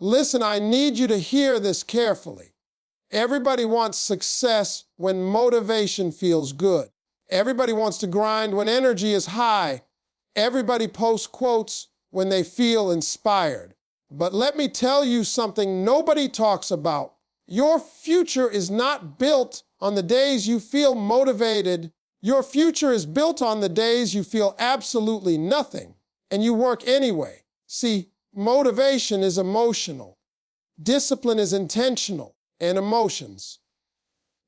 Listen, I need you to hear this carefully. Everybody wants success when motivation feels good. Everybody wants to grind when energy is high. Everybody posts quotes when they feel inspired. But let me tell you something nobody talks about. Your future is not built on the days you feel motivated. Your future is built on the days you feel absolutely nothing, and you work anyway. See, motivation is emotional. Discipline is intentional, and emotions,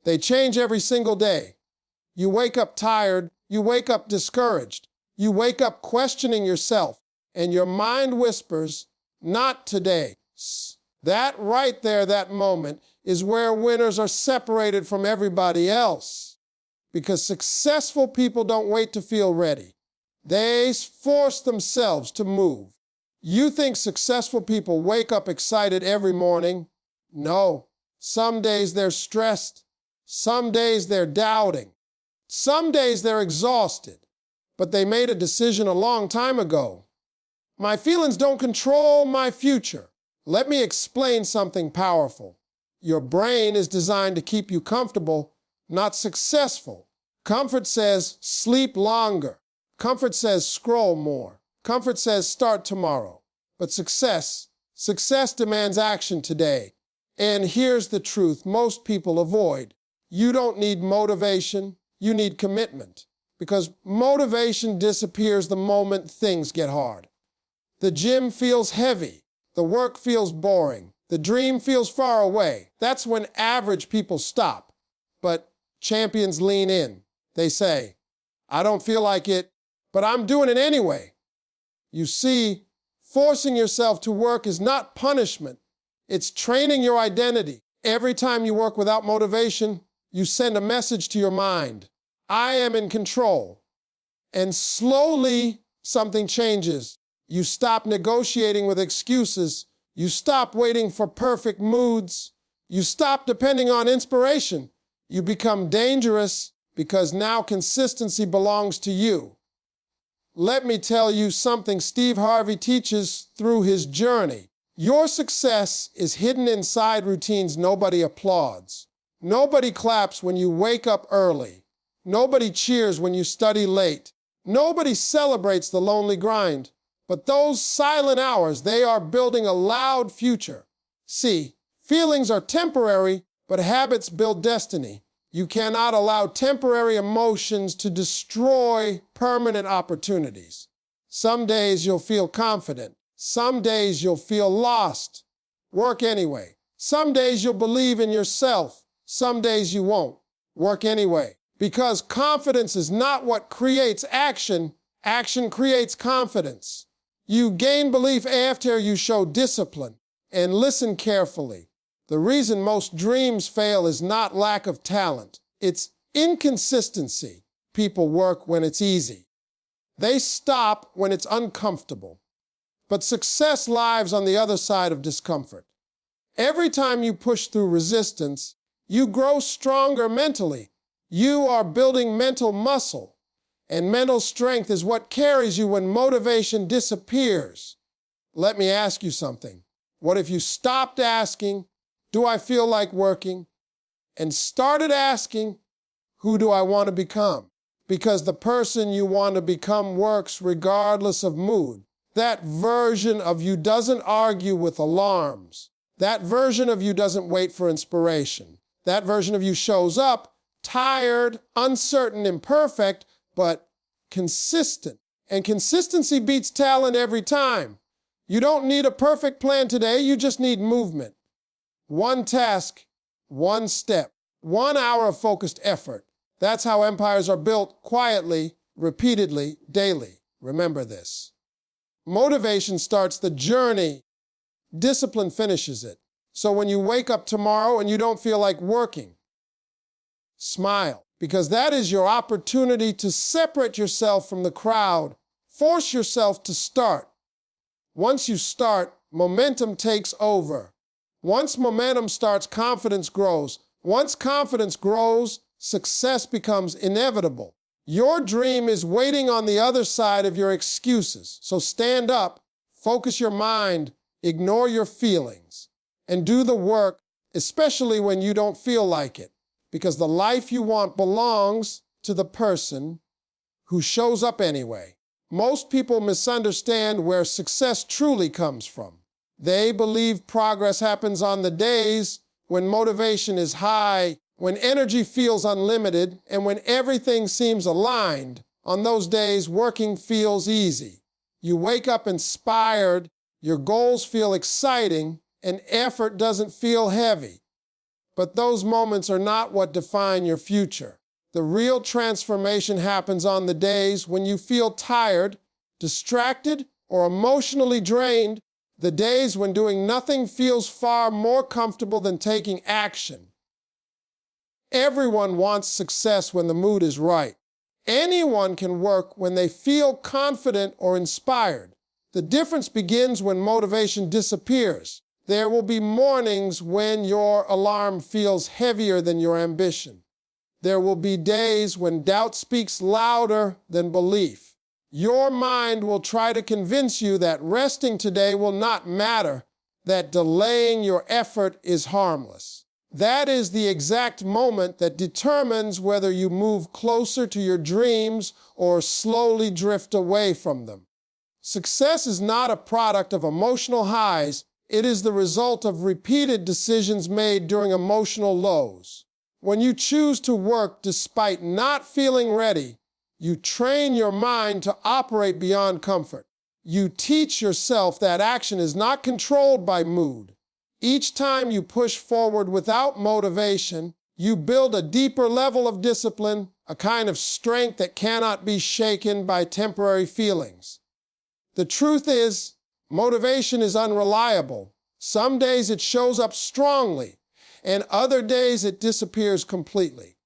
they change every single day. You wake up tired, you wake up discouraged, you wake up questioning yourself, and your mind whispers, "Not today." That right there, that moment, is where winners are separated from everybody else. Because successful people don't wait to feel ready. They force themselves to move. You think successful people wake up excited every morning? No. Some days they're stressed. Some days they're doubting. Some days they're exhausted. But they made a decision a long time ago. My feelings don't control my future. Let me explain something powerful. Your brain is designed to keep you comfortable, not successful. Comfort says sleep longer. Comfort says scroll more. Comfort says start tomorrow. But success demands action today. And here's the truth most people avoid. You don't need motivation, you need commitment. Because motivation disappears the moment things get hard. The gym feels heavy. The work feels boring. The dream feels far away. That's when average people stop. But champions lean in. They say, "I don't feel like it, but I'm doing it anyway." You see, forcing yourself to work is not punishment. It's training your identity. Every time you work without motivation, you send a message to your mind. I am in control. And slowly, something changes. You stop negotiating with excuses. You stop waiting for perfect moods. You stop depending on inspiration. You become dangerous because now consistency belongs to you. Let me tell you something Steve Harvey teaches through his journey. Your success is hidden inside routines nobody applauds. Nobody claps when you wake up early. Nobody cheers when you study late. Nobody celebrates the lonely grind. But those silent hours, they are building a loud future. See, feelings are temporary, but habits build destiny. You cannot allow temporary emotions to destroy permanent opportunities. Some days you'll feel confident. Some days you'll feel lost. Work anyway. Some days you'll believe in yourself. Some days you won't. Work anyway. Because confidence is not what creates action. Action creates confidence. You gain belief after you show discipline. And listen carefully. The reason most dreams fail is not lack of talent. It's inconsistency. People work when it's easy. They stop when it's uncomfortable. But success lives on the other side of discomfort. Every time you push through resistance, you grow stronger mentally. You are building mental muscle. And mental strength is what carries you when motivation disappears. Let me ask you something. What if you stopped asking, "Do I feel like working?" and started asking, "Who do I want to become?" Because the person you want to become works regardless of mood. That version of you doesn't argue with alarms. That version of you doesn't wait for inspiration. That version of you shows up, tired, uncertain, imperfect, but consistent. And consistency beats talent every time. You don't need a perfect plan today, you just need movement. One task, one step, 1 hour of focused effort. That's how empires are built quietly, repeatedly, daily. Remember this. Motivation starts the journey. Discipline finishes it. So when you wake up tomorrow and you don't feel like working, smile. Because that is your opportunity to separate yourself from the crowd. Force yourself to start. Once you start, momentum takes over. Once momentum starts, confidence grows. Once confidence grows, success becomes inevitable. Your dream is waiting on the other side of your excuses. So stand up, focus your mind, Ignore your feelings and do the work, especially when you don't feel like it, because the life you want belongs to the person who shows up anyway. Most people misunderstand where success truly comes from. They believe progress happens on the days when motivation is high, when energy feels unlimited, and when everything seems aligned. On those days, working feels easy. You wake up inspired, your goals feel exciting, and effort doesn't feel heavy. But those moments are not what define your future. The real transformation happens on the days when you feel tired, distracted, or emotionally drained, the days when doing nothing feels far more comfortable than taking action. Everyone wants success when the mood is right. Anyone can work when they feel confident or inspired. The difference begins when motivation disappears. There will be mornings when your alarm feels heavier than your ambition. There will be days when doubt speaks louder than belief. Your mind will try to convince you that resting today will not matter, that delaying your effort is harmless. That is the exact moment that determines whether you move closer to your dreams or slowly drift away from them. Success is not a product of emotional highs. It is the result of repeated decisions made during emotional lows. When you choose to work despite not feeling ready, you train your mind to operate beyond comfort. You teach yourself that action is not controlled by mood. Each time you push forward without motivation, you build a deeper level of discipline, a kind of strength that cannot be shaken by temporary feelings. The truth is, motivation is unreliable. Some days it shows up strongly, and other days it disappears completely.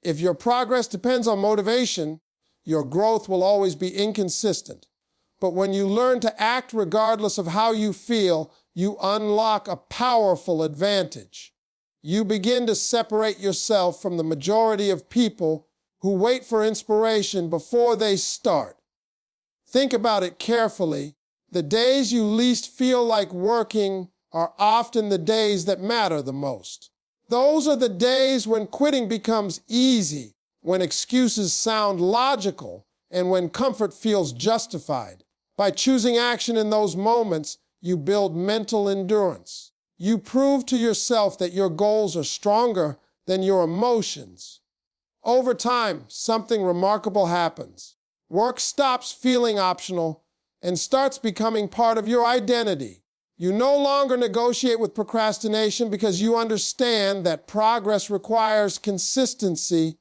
If your progress depends on motivation, your growth will always be inconsistent. But when you learn to act regardless of how you feel, you unlock a powerful advantage. You begin to separate yourself from the majority of people who wait for inspiration before they start. Think about it carefully. The days you least feel like working are often the days that matter the most. Those are the days when quitting becomes easy, when excuses sound logical, and when comfort feels justified. By choosing action in those moments, you build mental endurance. You prove to yourself that your goals are stronger than your emotions. Over time, something remarkable happens. Work stops feeling optional and starts becoming part of your identity. You no longer negotiate with procrastination because you understand that progress requires consistency,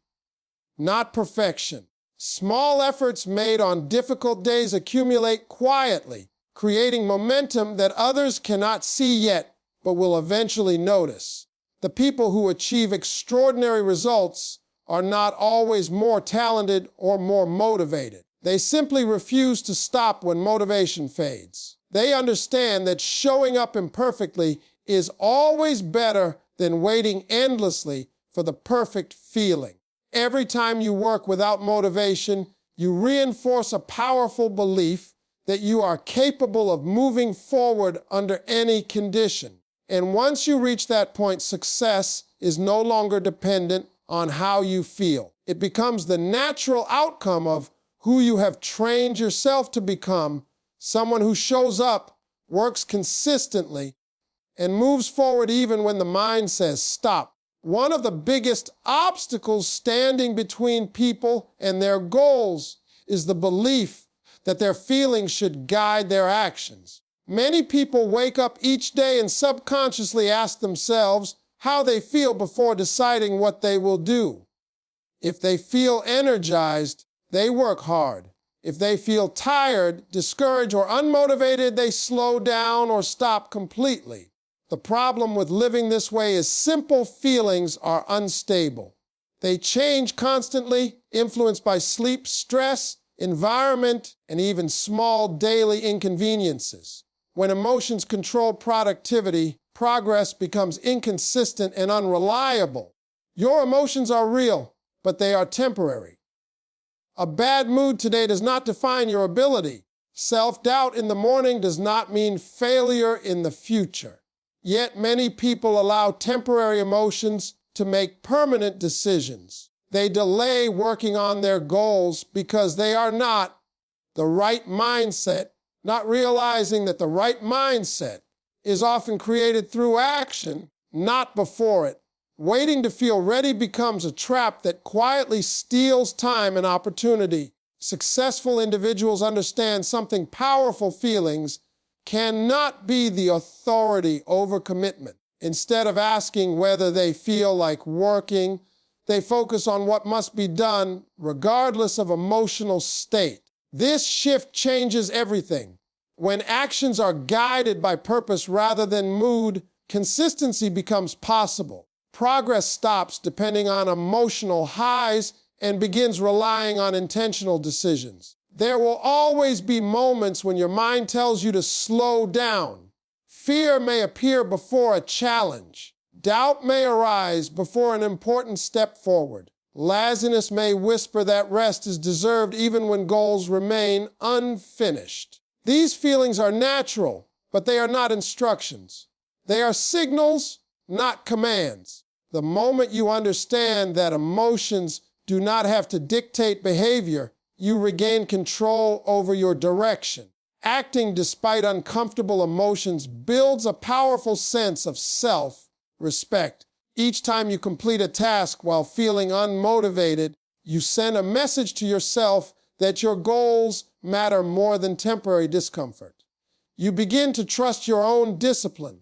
not perfection. Small efforts made on difficult days accumulate quietly, creating momentum that others cannot see yet, but will eventually notice. The people who achieve extraordinary results are not always more talented or more motivated. They simply refuse to stop when motivation fades. They understand that showing up imperfectly is always better than waiting endlessly for the perfect feeling. Every time you work without motivation, you reinforce a powerful belief that you are capable of moving forward under any condition. And once you reach that point, success is no longer dependent on how you feel. It becomes the natural outcome of who you have trained yourself to become, someone who shows up, works consistently, and moves forward even when the mind says stop. One of the biggest obstacles standing between people and their goals is the belief that their feelings should guide their actions. Many people wake up each day and subconsciously ask themselves how they feel before deciding what they will do. If they feel energized, they work hard. If they feel tired, discouraged, or unmotivated, they slow down or stop completely. The problem with living this way is simple feelings are unstable. They change constantly, influenced by sleep, stress, environment, and even small daily inconveniences. When emotions control productivity, progress becomes inconsistent and unreliable. Your emotions are real, but they are temporary. A bad mood today does not define your ability. Self-doubt in the morning does not mean failure in the future. Yet many people allow temporary emotions to make permanent decisions. They delay working on their goals because they are not the right mindset, not realizing that the right mindset is often created through action, not before it. Waiting to feel ready becomes a trap that quietly steals time and opportunity. Successful individuals understand something powerful: feelings cannot be the authority over commitment. Instead of asking whether they feel like working, they focus on what must be done regardless of emotional state. This shift changes everything. When actions are guided by purpose rather than mood, consistency becomes possible. Progress stops depending on emotional highs and begins relying on intentional decisions. There will always be moments when your mind tells you to slow down. Fear may appear before a challenge. Doubt may arise before an important step forward. Laziness may whisper that rest is deserved even when goals remain unfinished. These feelings are natural, but they are not instructions. They are signals, not commands. The moment you understand that emotions do not have to dictate behavior, you regain control over your direction. Acting despite uncomfortable emotions builds a powerful sense of self-respect. Each time you complete a task while feeling unmotivated, you send a message to yourself that your goals matter more than temporary discomfort. You begin to trust your own discipline.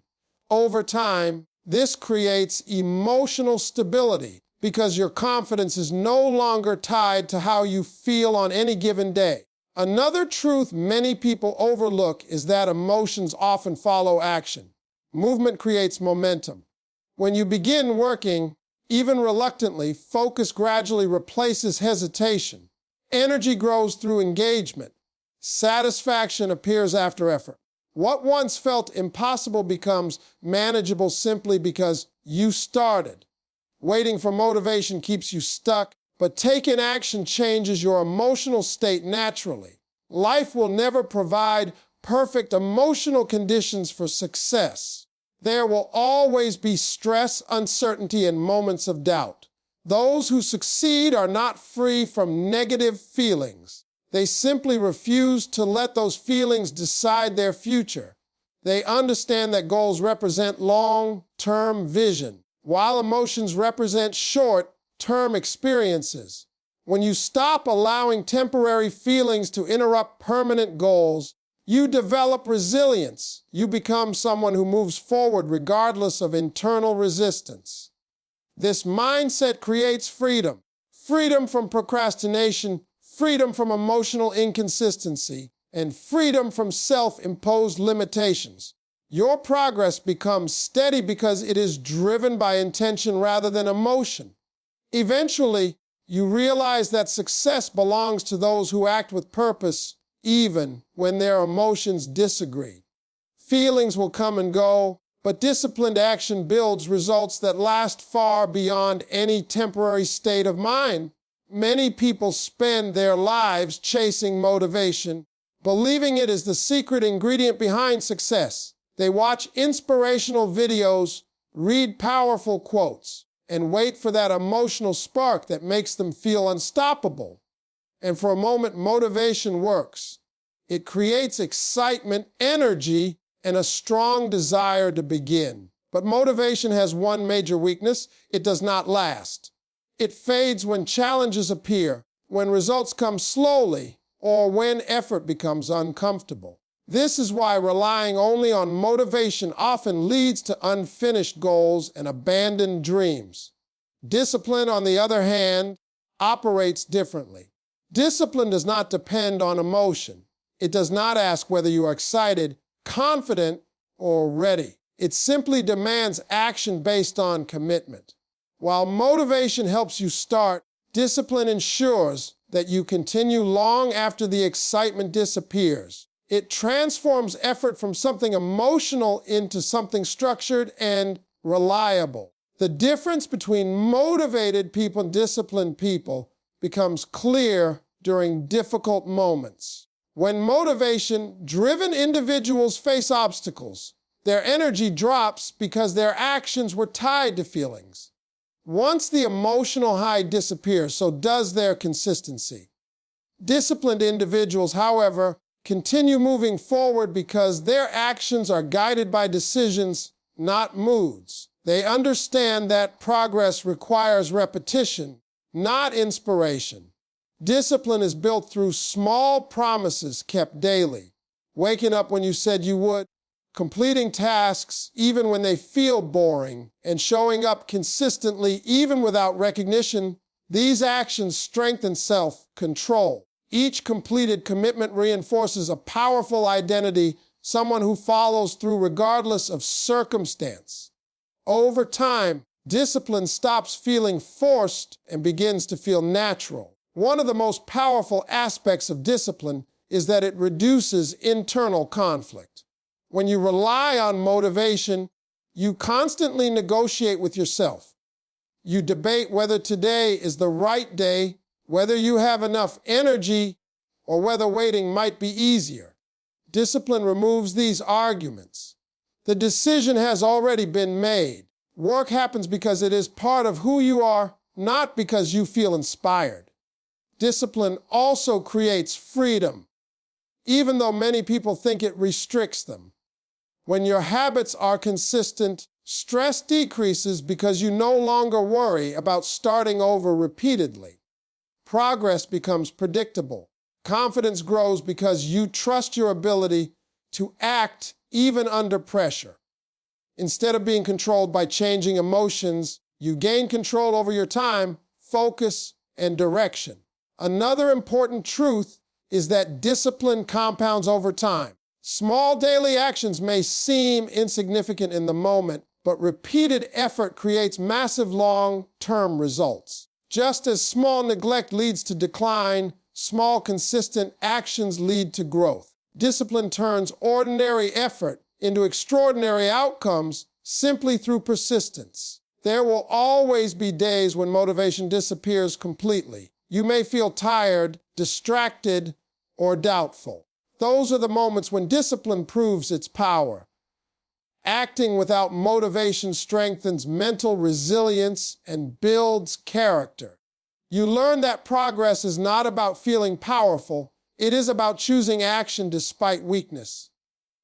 Over time, this creates emotional stability because your confidence is no longer tied to how you feel on any given day. Another truth many people overlook is that emotions often follow action. Movement creates momentum. When you begin working, even reluctantly, focus gradually replaces hesitation. Energy grows through engagement. Satisfaction appears after effort. What once felt impossible becomes manageable simply because you started. Waiting for motivation keeps you stuck, but taking action changes your emotional state naturally. Life will never provide perfect emotional conditions for success. There will always be stress, uncertainty, and moments of doubt. Those who succeed are not free from negative feelings. They simply refuse to let those feelings decide their future. They understand that goals represent long-term vision, while emotions represent short-term experiences. When you stop allowing temporary feelings to interrupt permanent goals, you develop resilience. You become someone who moves forward regardless of internal resistance. This mindset creates freedom. Freedom from procrastination, freedom from emotional inconsistency, and freedom from self-imposed limitations. Your progress becomes steady because it is driven by intention rather than emotion. Eventually, you realize that success belongs to those who act with purpose, even when their emotions disagree. Feelings will come and go, but disciplined action builds results that last far beyond any temporary state of mind. Many people spend their lives chasing motivation, believing it is the secret ingredient behind success. They watch inspirational videos, read powerful quotes, and wait for that emotional spark that makes them feel unstoppable. And for a moment, motivation works. It creates excitement, energy, and a strong desire to begin. But motivation has one major weakness: it does not last. It fades when challenges appear, when results come slowly, or when effort becomes uncomfortable. This is why relying only on motivation often leads to unfinished goals and abandoned dreams. Discipline, on the other hand, operates differently. Discipline does not depend on emotion. It does not ask whether you are excited, confident, or ready. It simply demands action based on commitment. While motivation helps you start, discipline ensures that you continue long after the excitement disappears. It transforms effort from something emotional into something structured and reliable. The difference between motivated people and disciplined people becomes clear during difficult moments. When motivation-driven individuals face obstacles, their energy drops because their actions were tied to feelings. Once the emotional high disappears, so does their consistency. Disciplined individuals, however, continue moving forward because their actions are guided by decisions, not moods. They understand that progress requires repetition, not inspiration. Discipline is built through small promises kept daily. Waking up when you said you would, completing tasks even when they feel boring, and showing up consistently even without recognition. These actions strengthen self-control. Each completed commitment reinforces a powerful identity, someone who follows through regardless of circumstance. Over time, discipline stops feeling forced and begins to feel natural. One of the most powerful aspects of discipline is that it reduces internal conflict. When you rely on motivation, you constantly negotiate with yourself. You debate whether today is the right day, whether you have enough energy, or whether waiting might be easier. Discipline removes these arguments. The decision has already been made. Work happens because it is part of who you are, not because you feel inspired. Discipline also creates freedom, even though many people think it restricts them. When your habits are consistent, stress decreases because you no longer worry about starting over repeatedly. Progress becomes predictable. Confidence grows because you trust your ability to act even under pressure. Instead of being controlled by changing emotions, you gain control over your time, focus, and direction. Another important truth is that discipline compounds over time. Small daily actions may seem insignificant in the moment, but repeated effort creates massive long-term results. Just as small neglect leads to decline, small consistent actions lead to growth. Discipline turns ordinary effort into extraordinary outcomes simply through persistence. There will always be days when motivation disappears completely. You may feel tired, distracted, or doubtful. Those are the moments when discipline proves its power. Acting without motivation strengthens mental resilience and builds character. You learn that progress is not about feeling powerful, it is about choosing action despite weakness.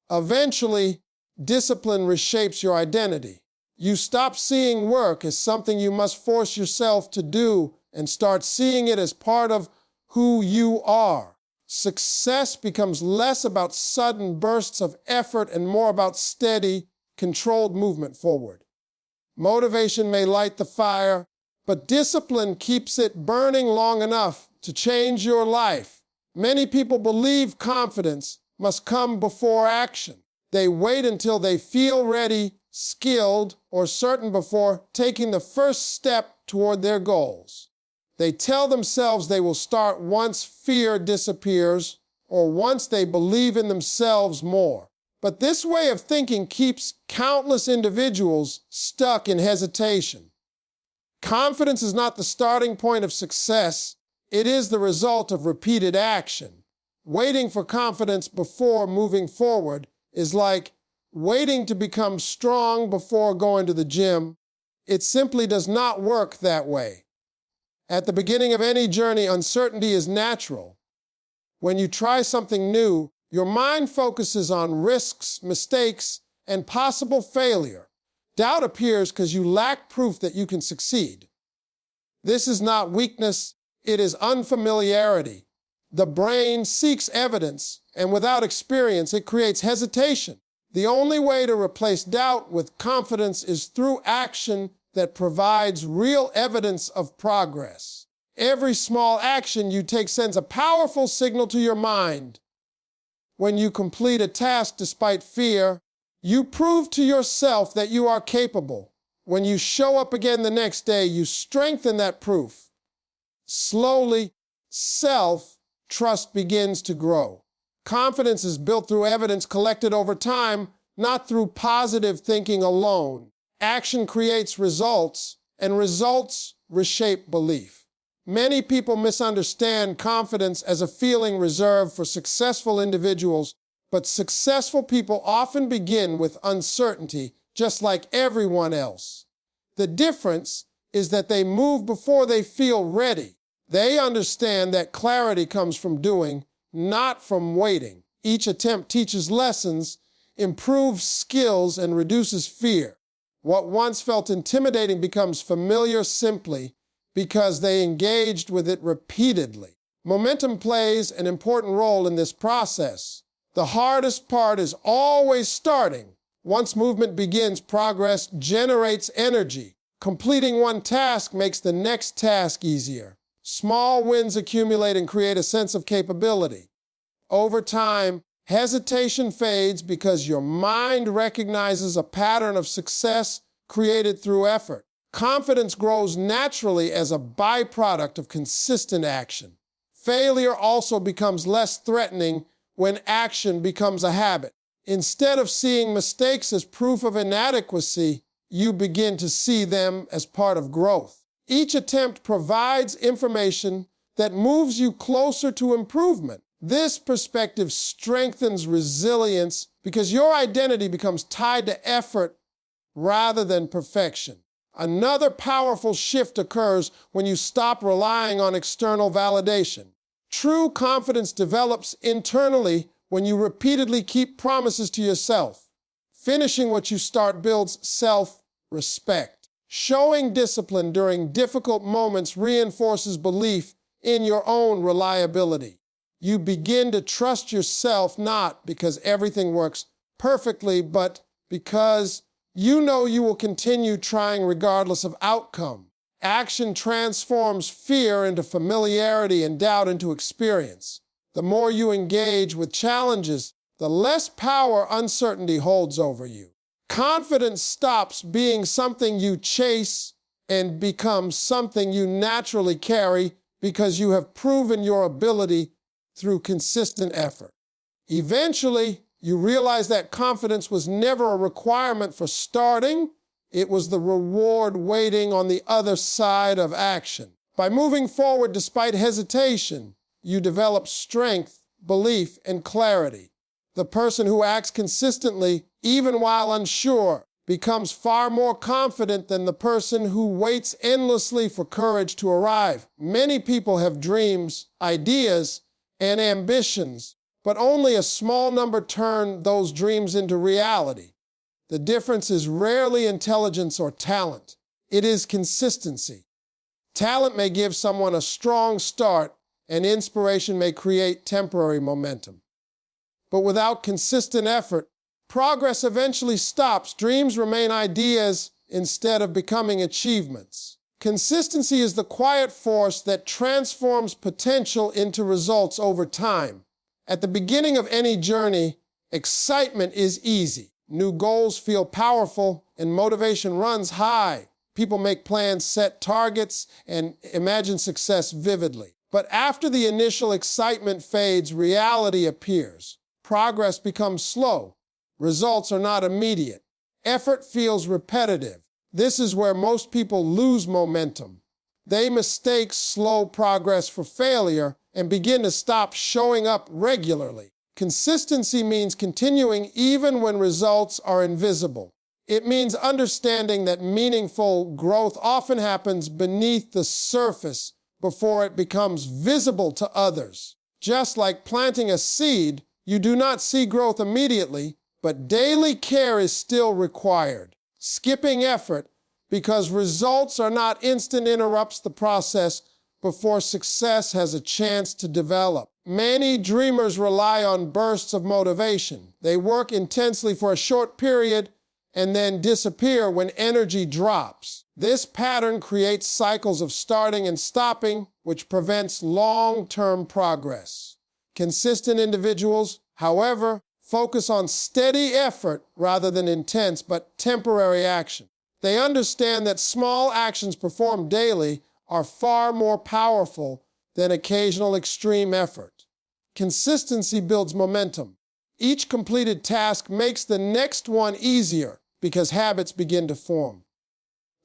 Eventually, discipline reshapes your identity. You stop seeing work as something you must force yourself to do and start seeing it as part of who you are. Success becomes less about sudden bursts of effort and more about steady, controlled movement forward. Motivation may light the fire, but discipline keeps it burning long enough to change your life. Many people believe confidence must come before action. They wait until they feel ready, skilled, or certain before taking the first step toward their goals. They tell themselves they will start once fear disappears or once they believe in themselves more. But this way of thinking keeps countless individuals stuck in hesitation. Confidence is not the starting point of success. It is the result of repeated action. Waiting for confidence before moving forward is like waiting to become strong before going to the gym. It simply does not work that way. At the beginning of any journey, uncertainty is natural. When you try something new, your mind focuses on risks, mistakes, and possible failure. Doubt appears because you lack proof that you can succeed. This is not weakness, it is unfamiliarity. The brain seeks evidence, and without experience, it creates hesitation. The only way to replace doubt with confidence is through action that provides real evidence of progress. Every small action you take sends a powerful signal to your mind. When you complete a task despite fear, you prove to yourself that you are capable. When you show up again the next day, you strengthen that proof. Slowly, self-trust begins to grow. Confidence is built through evidence collected over time, not through positive thinking alone. Action creates results, and results reshape belief. Many people misunderstand confidence as a feeling reserved for successful individuals, but successful people often begin with uncertainty, just like everyone else. The difference is that they move before they feel ready. They understand that clarity comes from doing, not from waiting. Each attempt teaches lessons, improves skills, and reduces fear. What once felt intimidating becomes familiar simply because they engaged with it repeatedly. Momentum plays an important role in this process. The hardest part is always starting. Once movement begins, progress generates energy. Completing one task makes the next task easier. Small wins accumulate and create a sense of capability. Over time, hesitation fades because your mind recognizes a pattern of success created through effort. Confidence grows naturally as a byproduct of consistent action. Failure also becomes less threatening when action becomes a habit. Instead of seeing mistakes as proof of inadequacy, you begin to see them as part of growth. Each attempt provides information that moves you closer to improvement. This perspective strengthens resilience because your identity becomes tied to effort rather than perfection. Another powerful shift occurs when you stop relying on external validation. True confidence develops internally when you repeatedly keep promises to yourself. Finishing what you start builds self-respect. Showing discipline during difficult moments reinforces belief in your own reliability. You begin to trust yourself not because everything works perfectly, but because you know you will continue trying regardless of outcome. Action transforms fear into familiarity and doubt into experience. The more you engage with challenges, the less power uncertainty holds over you. Confidence stops being something you chase and becomes something you naturally carry because you have proven your ability through consistent effort. Eventually, you realize that confidence was never a requirement for starting. It was the reward waiting on the other side of action. By moving forward despite hesitation, you develop strength, belief, and clarity. The person who acts consistently, even while unsure, becomes far more confident than the person who waits endlessly for courage to arrive. Many people have dreams, ideas, and ambitions, but only a small number turn those dreams into reality. The difference is rarely intelligence or talent. It is consistency. Talent may give someone a strong start, and inspiration may create temporary momentum. But without consistent effort, progress eventually stops. Dreams remain ideas instead of becoming achievements. Consistency is the quiet force that transforms potential into results over time. At the beginning of any journey, excitement is easy. New goals feel powerful and motivation runs high. People make plans, set targets, and imagine success vividly. But after the initial excitement fades, reality appears. Progress becomes slow. Results are not immediate. Effort feels repetitive. This is where most people lose momentum. They mistake slow progress for failure and begin to stop showing up regularly. Consistency means continuing even when results are invisible. It means understanding that meaningful growth often happens beneath the surface before it becomes visible to others. Just like planting a seed, you do not see growth immediately, but daily care is still required. Skipping effort because results are not instant interrupts the process before success has a chance to develop. Many dreamers rely on bursts of motivation. They work intensely for a short period and then disappear when energy drops. This pattern creates cycles of starting and stopping, which prevents long-term progress. Consistent individuals, however, focus on steady effort rather than intense but temporary action. They understand that small actions performed daily are far more powerful than occasional extreme effort. Consistency builds momentum. Each completed task makes the next one easier because habits begin to form.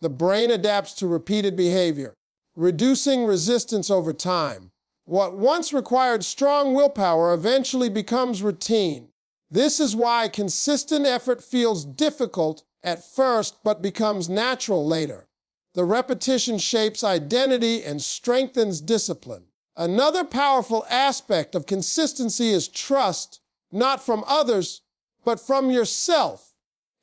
The brain adapts to repeated behavior. reducing resistance over time. What once required strong willpower eventually becomes routine. This is why consistent effort feels difficult at first but becomes natural later. The repetition shapes identity and strengthens discipline. Another powerful aspect of consistency is trust, not from others, but from yourself.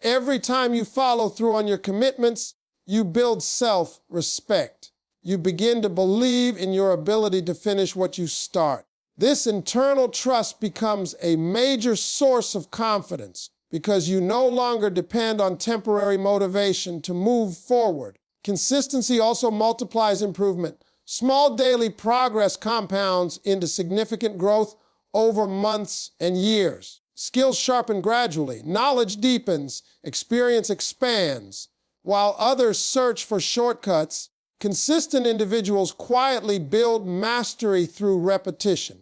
Every time you follow through on your commitments, you build self-respect. You begin to believe in your ability to finish what you start. This internal trust becomes a major source of confidence because you no longer depend on temporary motivation to move forward. Consistency also multiplies improvement. Small daily progress compounds into significant growth over months and years. Skills sharpen gradually, knowledge deepens, experience expands. While others search for shortcuts, consistent individuals quietly build mastery through repetition.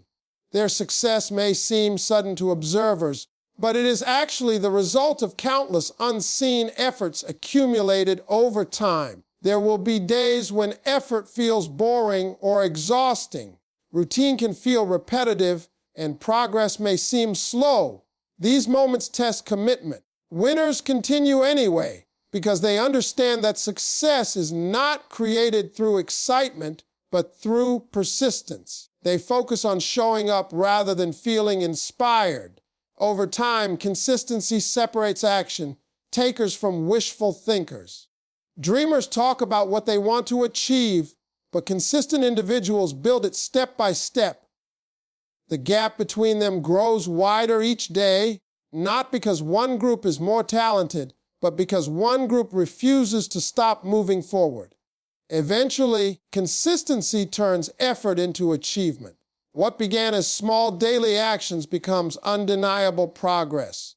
Their success may seem sudden to observers, but it is actually the result of countless unseen efforts accumulated over time. There will be days when effort feels boring or exhausting. Routine can feel repetitive, and progress may seem slow. These moments test commitment. Winners continue anyway because they understand that success is not created through excitement, but through persistence. They focus on showing up rather than feeling inspired. Over time, consistency separates action takers from wishful thinkers. Dreamers talk about what they want to achieve, but consistent individuals build it step by step. The gap between them grows wider each day, not because one group is more talented, but because one group refuses to stop moving forward. Eventually, consistency turns effort into achievement. What began as small daily actions becomes undeniable progress.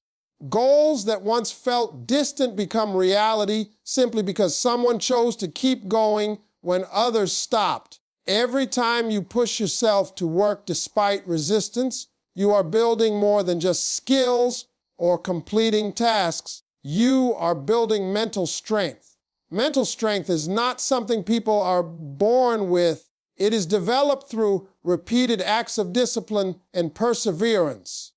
Goals that once felt distant become reality simply because someone chose to keep going when others stopped. Every time you push yourself to work despite resistance, you are building more than just skills or completing tasks. You are building mental strength. Mental strength is not something people are born with. It is developed through repeated acts of discipline and perseverance.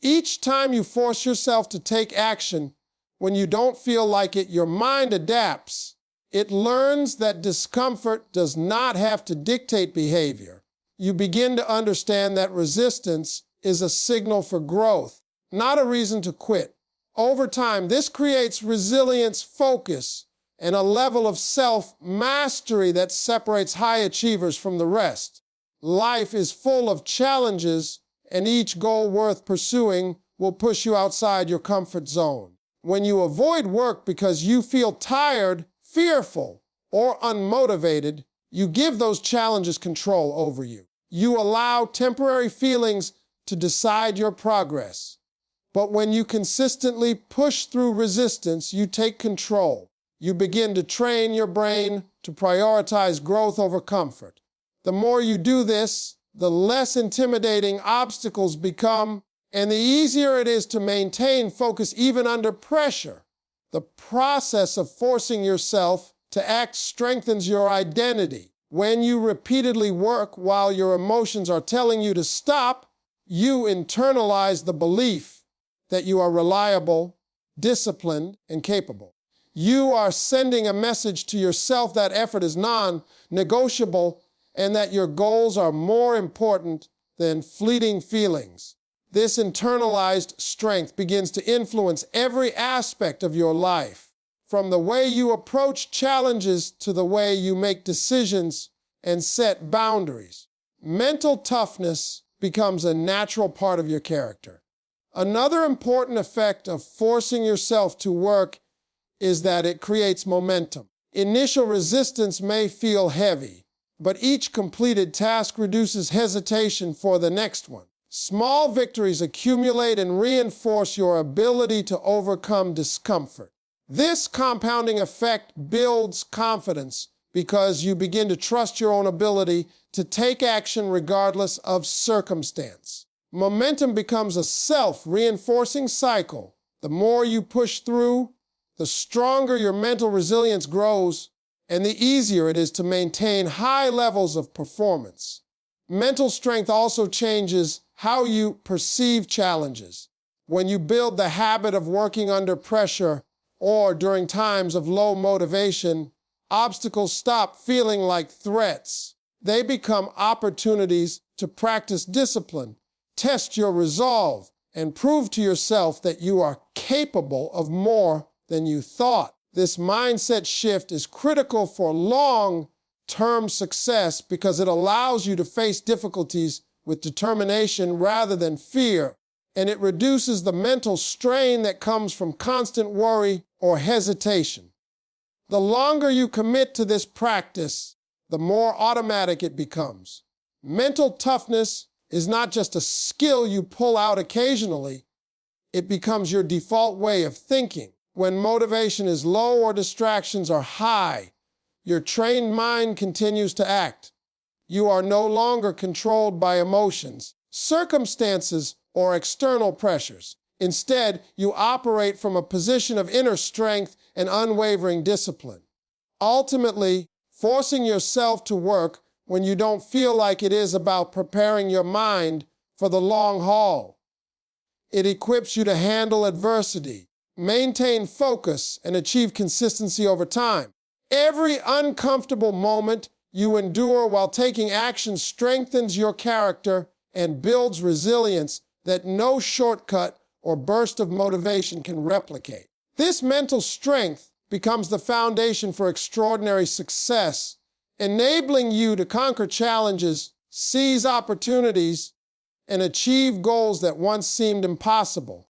Each time you force yourself to take action, when you don't feel like it, your mind adapts. It learns that discomfort does not have to dictate behavior. You begin to understand that resistance is a signal for growth, not a reason to quit. Over time, this creates resilience, focus, and a level of self-mastery that separates high achievers from the rest. Life is full of challenges, and each goal worth pursuing will push you outside your comfort zone. When you avoid work because you feel tired, fearful, or unmotivated, you give those challenges control over you. You allow temporary feelings to decide your progress. But when you consistently push through resistance, you take control. You begin to train your brain to prioritize growth over comfort. The more you do this, the less intimidating obstacles become, and the easier it is to maintain focus even under pressure. The process of forcing yourself to act strengthens your identity. When you repeatedly work while your emotions are telling you to stop, you internalize the belief that you are reliable, disciplined, and capable. You are sending a message to yourself that effort is non-negotiable and that your goals are more important than fleeting feelings. This internalized strength begins to influence every aspect of your life, from the way you approach challenges to the way you make decisions and set boundaries. Mental toughness becomes a natural part of your character. Another important effect of forcing yourself to work is that it creates momentum. Initial resistance may feel heavy, but each completed task reduces hesitation for the next one. Small victories accumulate and reinforce your ability to overcome discomfort. This compounding effect builds confidence because you begin to trust your own ability to take action regardless of circumstance. Momentum becomes a self-reinforcing cycle. The more you push through, the stronger your mental resilience grows, and the easier it is to maintain high levels of performance. Mental strength also changes how you perceive challenges. When you build the habit of working under pressure or during times of low motivation, obstacles stop feeling like threats. They become opportunities to practice discipline, test your resolve, and prove to yourself that you are capable of more than you thought. This mindset shift is critical for long-term success because it allows you to face difficulties with determination rather than fear, and it reduces the mental strain that comes from constant worry or hesitation. The longer you commit to this practice, the more automatic it becomes. Mental toughness is not just a skill you pull out occasionally, it becomes your default way of thinking. When motivation is low or distractions are high, your trained mind continues to act. You are no longer controlled by emotions, circumstances, or external pressures. Instead, you operate from a position of inner strength and unwavering discipline. Ultimately, forcing yourself to work when you don't feel like it is about preparing your mind for the long haul. It equips you to handle adversity, maintain focus, and achieve consistency over time. Every uncomfortable moment you endure while taking action strengthens your character and builds resilience that no shortcut or burst of motivation can replicate. This mental strength becomes the foundation for extraordinary success, enabling you to conquer challenges, seize opportunities, and achieve goals that once seemed impossible.